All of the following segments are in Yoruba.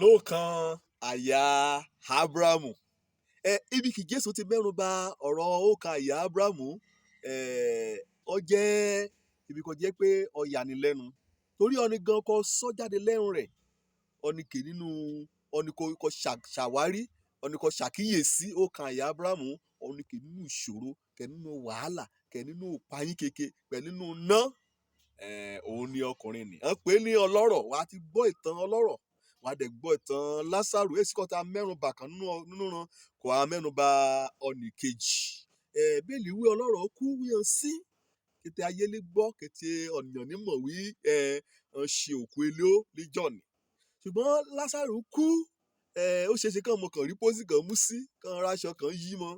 lọ́ọ̀kan àyà Ábúráhámù. Ibi kí Jésù ti mẹ́nu bà ọ̀rọ̀ ọ̀ọ́kàn àyà Ábúráhámù, ó jẹ́ ibi kan jẹ́ pé ó yanilẹ́nu torí ọ̀nì gan kò sọ jáde lẹ́nu rẹ̀, ọ̀nì kè nínú ọ̀nì kò ṣàwárí, ọ̀nì kò ṣàkíyèsí ọ̀ọ́kàn àyà Ábúráhámù, ọ̀nì kè nínú ìṣòro, kè nínú wàhálà, kè nínú payín keke, kè nínú ná. Òun ni ọkùnrin ni wọ́n pè ní ọlọ́rọ̀. Wà á ti gbọ́ ìtàn ọlọ́rọ̀, wà á dẹ̀ gbọ́ ìtàn Lásárù. Èsì kan tá mẹ́nu bà kan nínú ran kò á mẹ́nu bà ọ̀nì kejì. Bẹ́ẹ̀ni wí ọlọ́rọ̀ kú wíyan sí kété ayé lè gbọ́, kété ọ̀nìyàn ní mọ̀ wí ń ṣe òkú elé ó níjọ́ni. Ṣùgbọ́n Lásárù kú, ó ṣeéṣe kàn mọ̀ kàn rí pósí kan mú sí, kàn ráṣọ kan yí mọ́.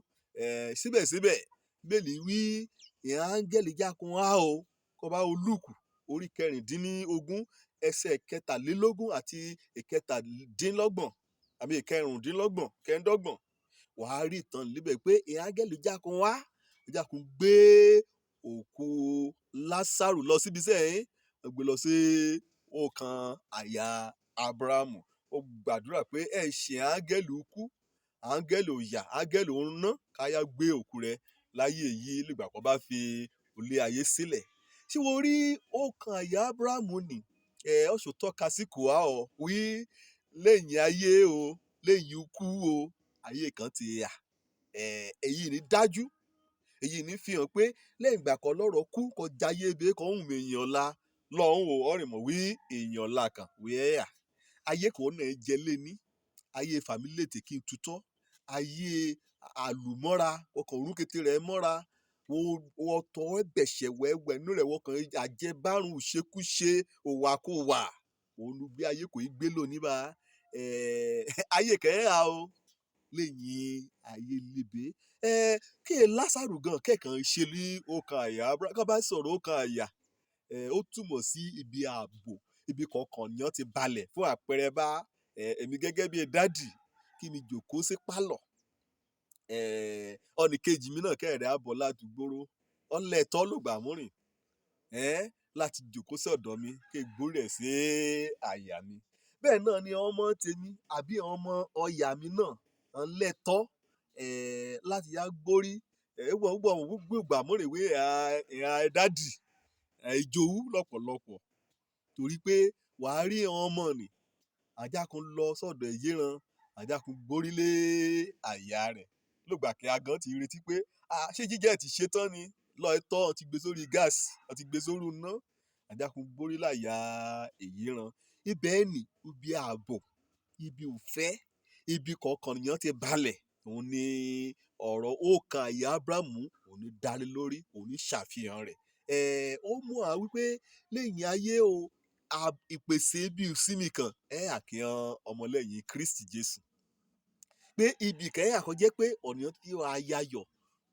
Síbẹ̀síbẹ̀ bẹ́ẹ̀ni wí ìhàn áńgẹ́lì jákun á o, kọ́ bá o Lúùkù orí 16 ẹsẹ̀ 23 àti 27 àbí 25. Wà á rí ìtàn níbẹ̀ pé ìhàn áńgẹ́lì jákun wá, jákun gbé òkú Lásárù lọ síbi sẹ́yìn, gbé lọ sí ọ̀ọ́kàn àyà Ábúráhámù. Ó gbàdúrà pé ẹ ṣe áńgẹ́lì kú, áńgẹ́lì òyà, áńgẹ́lì òrùnná káyà gbé òkú rẹ̀ láyé yìí nígbà kan bá fi ilé ayé sílẹ̀. Tí wọ́n rí ọ̀ọ́kàn àyà Ábúráhámù ni, ó ṣò tọ́ka sí kùá ọ wí lẹ́yìn ayé o, lẹ́yìn ikú o, ayé kan ti yà. Èyí ni dájú, èyí ni fi hàn pé lẹ́yìn ìgbà kan lọ́rọ̀ kú kò jayé ebe kan hùn èèyàn ọ̀la lọ́hùn o, ọ̀rìn mọ̀ wí èèyàn ọ̀la kan wí ẹ̀yà. Ayé kò náà jẹ lé ní, ayé fàmílétè kí n tutọ́, ayé àlùmọ́ra, ọkàn òrùn kété rẹ̀ mọ́ra, wọ́n tọ́ ẹ̀bẹ̀ṣẹ̀ wẹ́wẹ́ nínú rẹ̀, wọ́n kàn àjẹbárùn ìṣekúṣe òwàkúwà. Òun gbé ayé kò í gbé lónìí bá. Ayé kẹ́hà o, lẹ́yìn ayé lébe. Kí Lásárù gan kẹ́kàn ṣe ní ọ̀ọ́kàn àyà Ábúráhámù. Kọ́ bá sọ̀rọ̀ ọ̀ọ́kàn àyà, ó túmọ̀ sí ibi ààbò, ibi kọ̀ọ̀kan ni wọ́n ti balẹ̀. Fún àpẹẹrẹ bá èmi gẹ́gẹ́ bí dádì kí mi jòkó sí pálọ̀. Ọ̀nì kejì mi náà kẹ́rẹ̀ àbọ̀ ládùúgbòrò, ọ̀lẹ́tọ́ ló gbà múrìn láti jòkó sí ọ̀dọ̀ mi kí gbórí rẹ̀ sí àyà mi. Bẹ́ẹ̀ náà ni ọmọ tèmi àbí ọmọ ọ̀yà mi náà ọ̀lẹ́tọ́ láti yá gbórí gbogbo gbà múrìn wí ìhà dádì ìjòwú lọ́pọ̀lọpọ̀. Torí pé wà á rí ọmọ nì, àjákun lọ sọ́dọ̀ ìyéran, àjákun gbórí lé àyà rẹ̀. Lógbà kí a gan ti retí pé ṣé jíjẹ́ ti ṣe tán ni, lọ ẹ̀tọ́ ti gbé sórí gáàsì, ti gbé sórí iná, àjákun gbórí láyà ìyéran. Ibẹ̀ ni ibi ààbò, ibi òfẹ́, ibi kọ̀ọ̀kan nìyẹn ti balẹ̀. Òun ni ọ̀rọ̀ ọ̀ọ́kàn àyà Ábúráhámù òun ní dálé lórí, òun ní ṣàfihàn rẹ̀. Ó mú wa wípé lẹ́yìn ayé o, ìpèsè ibi ìsinmi kan àkíyàn ọmọlẹ́yìn Kristi Jésù. Pé ibi kẹ́yà kan jẹ́ pé ọ̀nìyàn tí ó ayayọ̀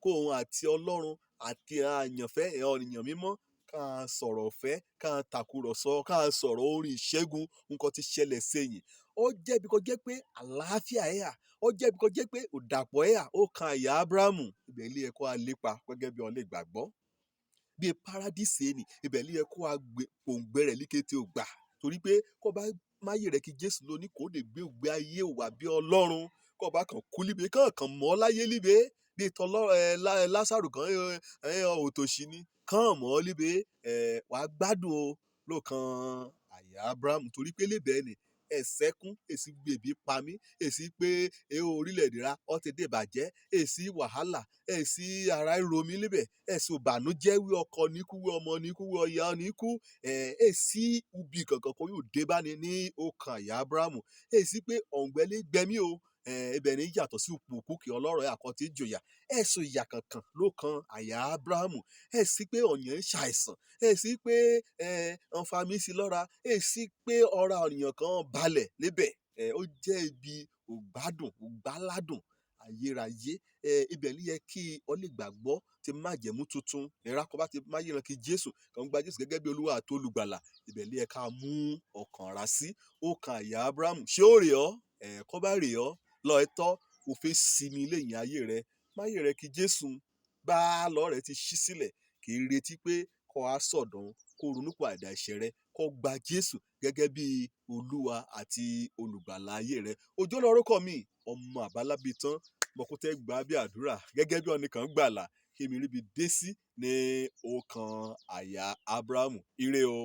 kó òun àti Ọlọ́run àti àyànfẹ́ ọ̀nìyàn mímọ́ ká sọ̀rọ̀ ọ̀fẹ́, ká tàkùrọ̀sọ, ká sọ̀rọ̀ orin ìṣẹ́gun nǹkan ti ṣẹlẹ̀ sẹ́yìn. Ó jẹ́ ibi kan jẹ́ pé àlàáfíà ẹ̀yà, ó jẹ́ ibi kan jẹ́ pé òdàpọ̀ ẹ̀yà ọ̀ọ́kàn àyà Ábúráhámù. Ibẹ̀ ilé ẹ̀kọ́ alépa gẹ́gẹ́ bí ọlẹ́ ìgbàgbọ́. Bí paradíṣe ni, ibẹ̀ ilé ẹ̀kọ́ òǹgbẹ rẹ̀ líkété ò gbà. Torí pé kó bá máyé rẹ̀ kí Jésù lóní kò lè gbé ògbé ayé òwà bí Ọlọ́run. Kó bá kàn kú líbe, kàn mọ́ láyé líbe. Bí ìtàn Lásárù kan òtòṣì ni, kàn mọ́ líbe. Wà á gbádùn o lọ́ọ̀kàn àyà Ábúráhámù. Torí pé lébẹ̀ ni ẹ̀sẹ̀kún, èsì gbèbí pa mí, èsì pé orílẹ̀-èdè ra ó ti dé bàjẹ́, èsì wàhálà, èsì ara ìró mi líbẹ̀, èsì ìbànújẹ́ wí ọkọ níkú, wí ọmọ níkú, wí ọ̀yà níkú, èsì ubi kankan kò yóò dé bá ní ọ̀ọ́kàn àyà Ábúráhámù. Èsì pé ọ̀ǹgbẹ́lẹ́ gbẹmí o. Ibẹ̀ ni yàtọ̀ sí òkú kí ọlọ́rọ̀ àkọ́tí ìjòyà. Ẹ̀sùn ìyà kankan lọ́ọ̀kàn àyà Ábúráhámù. Èsì pé ọ̀yàn ń ṣàìsàn, èsì pé ọ̀nfàmì sí lọ́ra, èsì pé ọ̀rá ọ̀nìyàn kan balẹ̀ níbẹ̀. Ó jẹ́ ibi ògbádùn, ògbáládùn ayérayé. Ibẹ̀ ni yẹ kí ọ lè gbàgbọ́ ti májẹ̀mú tuntun. Kọ́ bá ti máyé ran kí Jésù, kàn gba Jésù gẹ́gẹ́ bí Olúwa àti Olùgbàlà. Ibẹ̀ ni yẹ ká mú ọkàn rà sí ọ̀ọ́kàn àyà Ábúráhámù. Ṣé ó rè ọ́? Kọ́ bá rè ọ́, lọ ẹ̀tọ́ kò fẹ́ sinmi lẹ́yìn ayé rẹ̀. Máyé rẹ̀ kí Jésù bá lọ́ rẹ̀ ti ṣí sílẹ̀, kì í retí pé kó a sọ̀dọ̀ kó ronúpìwàdà ẹ̀ṣẹ̀ rẹ̀, kó gba Jésù gẹ́gẹ́ bí Olúwa àti olùgbàlà ayé rẹ̀. Òjó lorúkọ mi, ọmọ àbálábí tán, mọ̀kútẹ́ gbà bí àdúrà gẹ́gẹ́ bí ọ̀nìkan gbàlà kí mi ríbi dé sí ní ọ̀ọ́kàn àyà Ábúráhámù. Ire o.